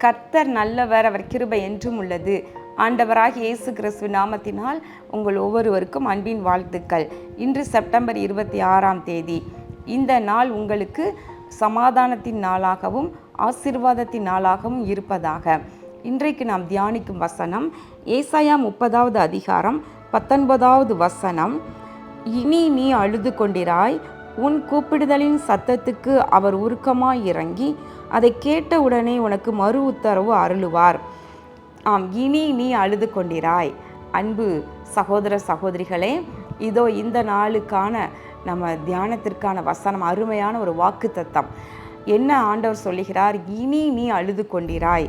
கர்த்தர் நல்லவர், அவர் கிருபை என்றும் உள்ளது. ஆண்டவராகிய இயேசு கிறிஸ்து நாமத்தினால் உங்கள் ஒவ்வொருவருக்கும் அன்பின் வாழ்த்துக்கள். இன்று செப்டம்பர் 26ஆம் தேதி. இந்த நாள் உங்களுக்கு சமாதானத்தின் நாளாகவும் ஆசீர்வாதத்தின் நாளாகவும் இருப்பதாக. இன்றைக்கு நாம் தியானிக்கும் வசனம் ஏசாயா 30வது அதிகாரம் 19வது வசனம். இனி நீ அழுது கொண்டிராய், உன் கூப்பிடுதலின் சத்தத்துக்கு அவர் உருக்கமாய் இறங்கி அதை கேட்டவுடனே உனக்கு மறு உத்தரவு அருளுவார். ஆம், இனி நீ அழுது கொண்டிராய். அன்பு சகோதர சகோதரிகளே, இதோ இந்த நாளுக்கான நம்ம தியானத்திற்கான வசனம், அருமையான ஒரு வாக்கு தத்தம். என்ன ஆண்டவர் சொல்லுகிறார்? இனி நீ அழுது கொண்டிராய்.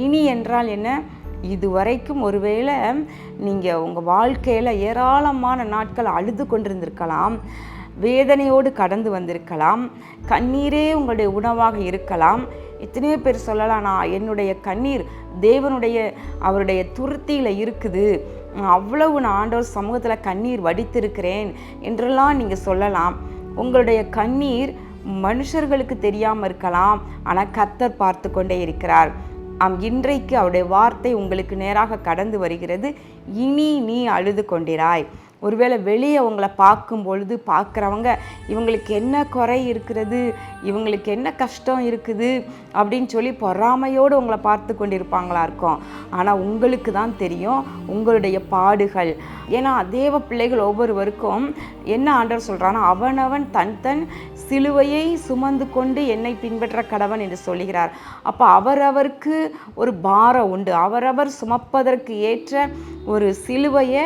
இனி என்றால் என்ன? இதுவரைக்கும் ஒருவேளை நீங்கள் உங்கள் வாழ்க்கையில் ஏராளமான நாட்கள் அழுது கொண்டிருந்திருக்கலாம், வேதனையோடு கடந்து வந்திருக்கலாம், கண்ணீரே உங்களுடைய உணவாக இருக்கலாம். எத்தனையோ பேர் சொல்லலாம், நான் என்னுடைய கண்ணீர் அவருடைய துருத்தியில் இருக்குது, அவ்வளவு நான் ஆண்டவர் சமூகத்தில் கண்ணீர் வடித்திருக்கிறேன் என்றெல்லாம் நீங்கள் சொல்லலாம். உங்களுடைய கண்ணீர் மனுஷர்களுக்கு தெரியாமல் இருக்கலாம், ஆனால் கர்த்தர் பார்த்து கொண்டே இருக்கிறார். இன்றைக்கு அவருடைய வார்த்தை உங்களுக்கு நேராக கடந்து வருகிறது. இனி நீ அழுது கொண்டிராய். ஒருவேளை வெளியே உங்களை பார்க்கும் பொழுது பார்க்குறவங்க இவங்களுக்கு என்ன குறை இருக்கிறது, இவங்களுக்கு என்ன கஷ்டம் இருக்குது அப்படின்னு சொல்லி பொறாமையோடு உங்களை பார்த்து கொண்டிருப்பாங்களா இருக்கும். ஆனால் உங்களுக்கு தான் தெரியும் உங்களுடைய பாடுகள். ஏன்னா தேவ பிள்ளைகள் ஒவ்வொருவருக்கும் என்ன ஆண்டவர் சொல்கிறான்னா, அவனவன் தன் சிலுவையை சுமந்து கொண்டு என்னை பின்பற்ற கடவன் என்று சொல்லுகிறார். அப்போ அவரவருக்கு ஒரு பாரம் உண்டு. அவரவர் சுமப்பதற்கு ஏற்ற ஒரு சிலுவையை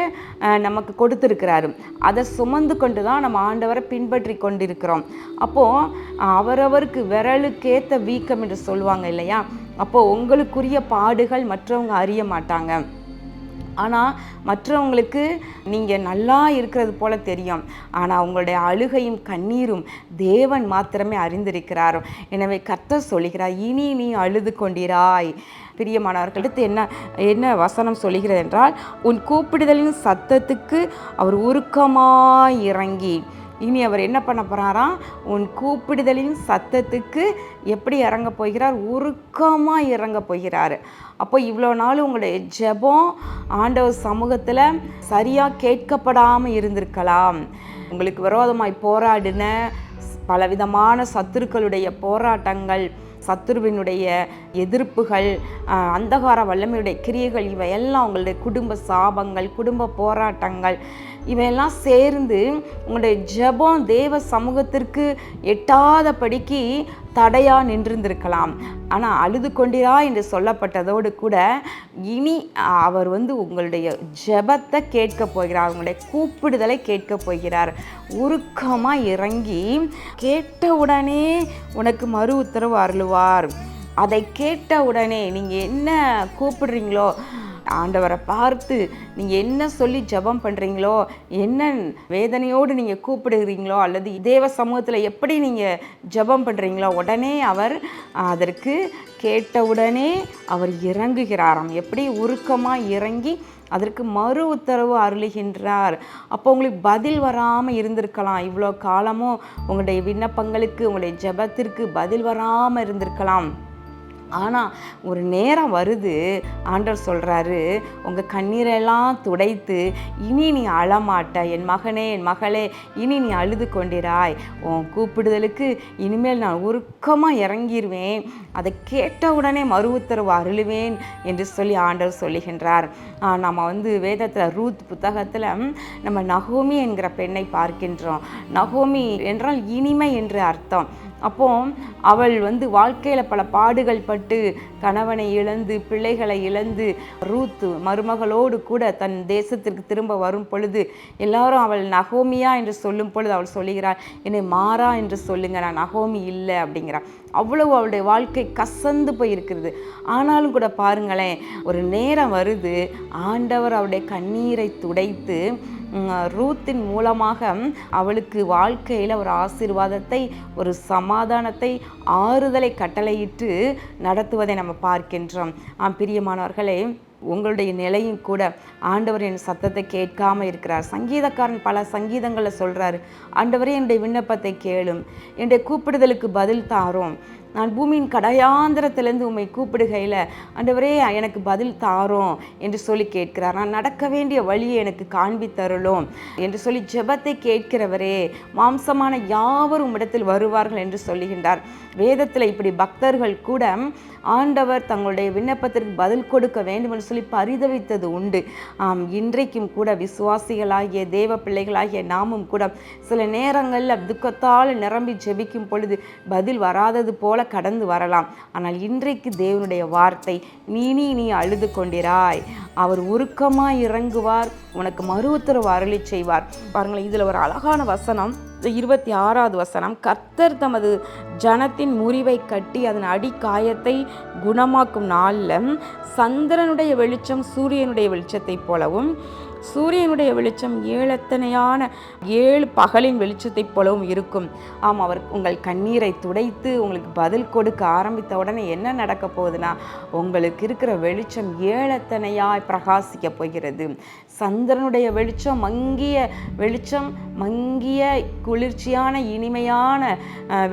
நமக்கு கொடுத்துருக்கிறாரு. அதை சுமந்து கொண்டு தான் நம்ம ஆண்டவரை பின்பற்றி கொண்டிருக்கிறோம். அப்போது அவரவருக்கு விரலுக்கேற்ற வீக்கம் என்று சொல்லுவாங்க இல்லையா? அப்போது உங்களுக்குரிய பாடுகள் மற்றவங்க அறிய மாட்டாங்க. ஆனால் மற்றவங்களுக்கு நீங்கள் நல்லா இருக்கிறது போல தெரியும். ஆனால் உங்களுடைய அழுகையும் கண்ணீரும் தேவன் மாத்திரமே அறிந்திருக்கிறார். எனவே கர்த்தர் சொல்லுகிறார், இனி நீ அழுது கொண்டிராய். பிரியமானவர்கள், அடுத்து என்ன வசனம் சொல்லுகிறது என்றால், உன் கூப்பிடுதலின் சத்தத்துக்கு அவர் உருக்கமாய் இறங்கி. இனி அவர் என்ன பண்ண போகிறாராம்? உன் கூப்பிடுதலின் சத்தத்துக்கு எப்படி இறங்க போகிறார்? உருக்கமாக இறங்க போகிறார். அப்போ இவ்வளோ நாள் உங்களுடைய ஜெபம் ஆண்டவர் சமூகத்தில் சரியாக கேட்கப்படாமல் இருந்திருக்கலாம். உங்களுக்கு விரோதமாய் போராடின பலவிதமான சத்துருக்களுடைய போராட்டங்கள், சத்துருவினுடைய எதிர்ப்புகள், அந்தகார வல்லமையுடைய கிரியைகள், இவையெல்லாம் உங்களுடைய குடும்ப சாபங்கள், குடும்ப போராட்டங்கள், இவையெல்லாம் சேர்ந்து உங்களுடைய ஜெபம் தேவ சமூகத்திற்கு எட்டாதபடிக்கு தடையாக நின்றிருந்திருக்கலாம். ஆனால் அழுது கொண்டிரா என்று சொல்லப்பட்டதோடு கூட இனி அவர் உங்களுடைய ஜெபத்தை கேட்க போகிறார், உங்களுடைய கூப்பிடுதலை கேட்க போகிறார். உருக்கமாக இறங்கி கேட்டவுடனே உனக்கு மறு உத்தரவு அருளுவார். அதை கேட்ட உடனே நீங்கள் என்ன கூப்பிடுறீங்களோ, ஆண்டவரை பார்த்து நீங்கள் என்ன சொல்லி ஜெபம் பண்ணுறீங்களோ, என்ன வேதனையோடு நீங்கள் கூப்பிடுகிறீங்களோ, அல்லது தேவ சமூகத்தில் எப்படி நீங்கள் ஜெபம் பண்ணுறீங்களோ, உடனே அவர் அதற்கு கேட்டவுடனே அவர் இறங்குகிறாராம். எப்படி? உருக்கமாக இறங்கி அதற்கு மறு உத்தரவு அருளுகின்றார். அப்போ உங்களுக்கு பதில் வராமல் இருந்திருக்கலாம். இவ்வளோ காலமும் உங்களுடைய விண்ணப்பங்களுக்கு, உங்களுடைய ஜெபத்திற்கு பதில் வராமல் இருந்திருக்கலாம். ஆனால் ஒரு நேரம் வருது, ஆண்டவர் சொல்கிறாரு, உங்கள் கண்ணீரெல்லாம் துடைத்து இனி நீ அழமாட்ட, என் மகனே என் மகளே, இனி நீ அழுது கொண்டிராய். உன் கூப்பிடுதலுக்கு இனிமேல் நான் உருக்கமாக இறங்கிடுவேன், அதை கேட்ட உடனே மறு உத்தரவு அருளுவேன் என்று சொல்லி ஆண்டவர் சொல்லுகின்றார். நம்ம வேதத்தில் ரூத் புத்தகத்தில் நம்ம நகோமி என்கிற பெண்ணை பார்க்கின்றோம். நகோமி என்றால் இனிமை என்று அர்த்தம். அப்போ அவள் வாழ்க்கையில் பல பாடுகள் பட்டு கணவனை இழந்து பிள்ளைகளை இழந்து ரூத் மருமகளோடு கூட தன் தேசத்திற்கு திரும்ப வரும் பொழுது எல்லாரும் அவள் நகோமியா என்று சொல்லும் பொழுது அவள் சொல்லுகிறாள், என்னை மாறா என்று சொல்லுங்க, நான் நகோமி இல்லை அப்படிங்கிறாள். அவ்வளவு அவளுடைய வாழ்க்கை கசந்து போயிருக்கிறது. ஆனாலும் கூட பாருங்களேன், ஒரு நேரம் வருது, ஆண்டவர் அவளுடைய கண்ணீரை துடைத்து ரூத்தின் மூலமாக அவளுக்கு வாழ்க்கையில் ஒரு ஆசீர்வாதத்தை, ஒரு சமாதானத்தை, ஆறுதலை கட்டளையிட்டு நடத்துவதை நம்ம பார்க்கின்றோம். பிரியமானவர்களே, உங்களுடைய நிலையும் கூட ஆண்டவர் என் சத்தத்தை கேட்காமல் இருக்கிறார். சங்கீதக்காரன் பல சங்கீதங்களை சொல்கிறாரு, ஆண்டவரே என்னுடைய விண்ணப்பத்தை கேளும், என்னுடைய கூப்பிடுதலுக்கு பதில் தாரும், நான் பூமியின் கடையாந்திரத்திலிருந்து உம்மை கூப்பிடுகையில் ஆண்டவரே எனக்கு பதில் தாரும் என்று சொல்லி கேட்கிறார். நான் நடக்க வேண்டிய வழியை எனக்கு காண்பித்தருளும் என்று சொல்லி ஜெபத்தை கேட்கிறவரே, மாம்சமான யாவரும் உம்மிடத்தில் வருவார்கள் என்று சொல்லுகின்றார். வேதத்தில் இப்படி பக்தர்கள் கூட ஆண்டவர் தங்களுடைய விண்ணப்பத்திற்கு பதில் கொடுக்க வேண்டும் என்று சொல்லி பரிதவித்தது உண்டு. இன்றைக்கும் கூட விசுவாசிகளாகிய தேவ பிள்ளைகளாகிய நாமும் கூட சில நேரங்களில் துக்கத்தால் நிரம்பி ஜெபிக்கும் பொழுது பதில் வராதது போல கடந்து வரலாம். ஆனால் இன்றைக்கு தேவனுடைய வார்த்தை, நீ அழுது கொண்டிராய், அவர் உருக்கமாய் இறங்குவார், உனக்கு மறு உத்தரவு அருளி செய்வார். பாருங்களேன், இதில் ஒரு அழகான வசனம், 26வது வசனம், கர்த்தர் தமது ஜனத்தின் முறிவை கட்டி அதன் அடிக்காயத்தை குணமாக்கும் நாளில் சந்திரனுடைய வெளிச்சம் சூரியனுடைய வெளிச்சத்தை போலவும் சூரியனுடைய வெளிச்சம் ஏழத்தனையான 7 பகலின் வெளிச்சத்தைப் போலவும் இருக்கும். அவர் உங்கள் கண்ணீரை துடைத்து உங்களுக்கு பதில் கொடுக்க ஆரம்பித்த உடனே என்ன நடக்க போகுதுன்னா, உங்களுக்கு இருக்கிற வெளிச்சம் ஏழத்தனையாய் பிரகாசிக்க போகிறது. சந்திரனுடைய வெளிச்சம் மங்கிய வெளிச்சம், மங்கிய குளிர்ச்சியான இனிமையான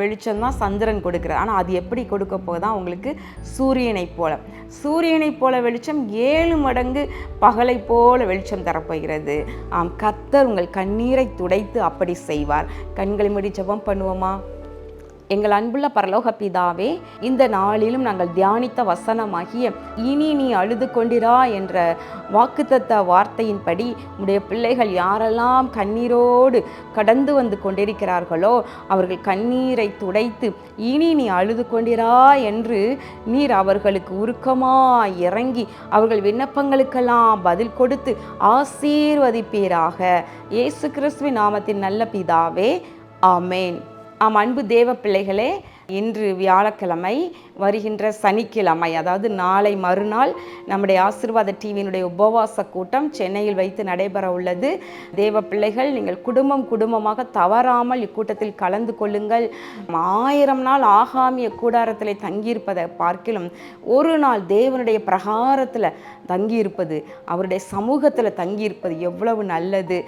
வெளிச்சம் தான் சந்திரன் கொடுக்கிறார். ஆனால் அது எப்படி கொடுக்க போகுதான் உங்களுக்கு சூரியனை போல வெளிச்சம் 7 மடங்கு பகலை போல வெளிச்சம் தரப்போகிறது. கர்த்தர் உங்கள் கண்ணீரை துடைத்து அப்படி செய்வார். கண்களை மூடி ஜெபம் பண்ணுவோமா? எங்கள் அன்புள்ள பரலோக பிதாவே, இந்த நாளிலும் நாங்கள் தியானித்த வசனமாகிய இனி நீ அழுது கொண்டிரா என்ற வாக்குத்தத்த வார்த்தையின்படி உடைய பிள்ளைகள் யாரெல்லாம் கண்ணீரோடு கடந்து வந்து கொண்டிருக்கிறார்களோ அவர்கள் கண்ணீரை துடைத்து இனி நீ அழுது கொண்டிரா என்று நீர் அவர்களுக்கு உருக்கமாய் இறங்கி அவர்கள் விண்ணப்பங்களுக்கெல்லாம் பதில் கொடுத்து ஆசீர்வதிப்பீராக. இயேசு கிறிஸ்துவின் நாமத்தின் நல்ல பிதாவே, ஆமேன். அன்பு தேவ பிள்ளைகளே, இன்று வியாழக்கிழமை, வருகின்ற சனிக்கிழமை, அதாவது நாளை மறுநாள் நம்முடைய ஆசீர்வாத டிவியினுடைய உபவாச கூட்டம் சென்னையில் வைத்து நடைபெற உள்ளது. தேவ பிள்ளைகள், நீங்கள் குடும்பமாக தவறாமல் இக்கூட்டத்தில் கலந்து கொள்ளுங்கள். 1000 நாள் ஆகாமிய கூடாரத்தில் தங்கியிருப்பதை பார்க்கிலும் ஒரு நாள் தேவனுடைய பிரகாரத்தில் தங்கியிருப்பது, அவருடைய சமூகத்தில் தங்கியிருப்பது எவ்வளவு நல்லது.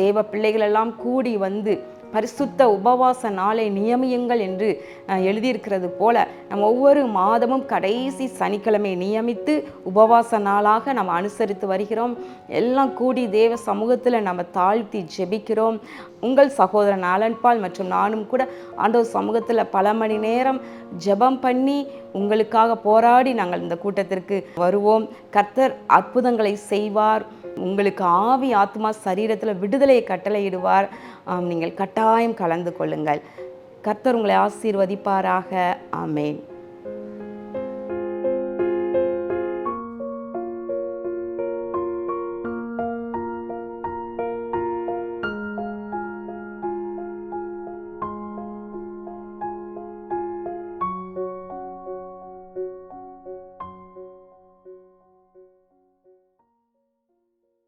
தேவ பிள்ளைகளெல்லாம் கூடி வந்து பரிசுத்த உபவாச நாளை நியமியுங்கள் என்று எழுதியிருக்கிறது போல நம்ம ஒவ்வொரு மாதமும் கடைசி சனிக்கிழமை நியமித்து உபவாச நாளாக நம்ம அனுசரித்து வருகிறோம். எல்லாம் கூடி தேவ சமூகத்தில் நம்ம தாழ்த்தி ஜெபிக்கிறோம். உங்கள் சகோதரன் ஆலன்பால் மற்றும் நானும் கூட ஆண்டவர் சமூகத்தில் பல மணி நேரம் ஜெபம் பண்ணி உங்களுக்காக போராடி நாங்கள் இந்த கூட்டத்திற்கு வருவோம். கர்த்தர் அற்புதங்களை செய்வார். உங்களுக்கு ஆவி ஆத்மா சரீரத்தில் விடுதலையை கட்டளையிடுவார். நீங்கள் கட்டாயம் கலந்து கொள்ளுங்கள். கர்த்தர் உங்களை ஆசீர்வதிப்பாராக. ஆமேன்.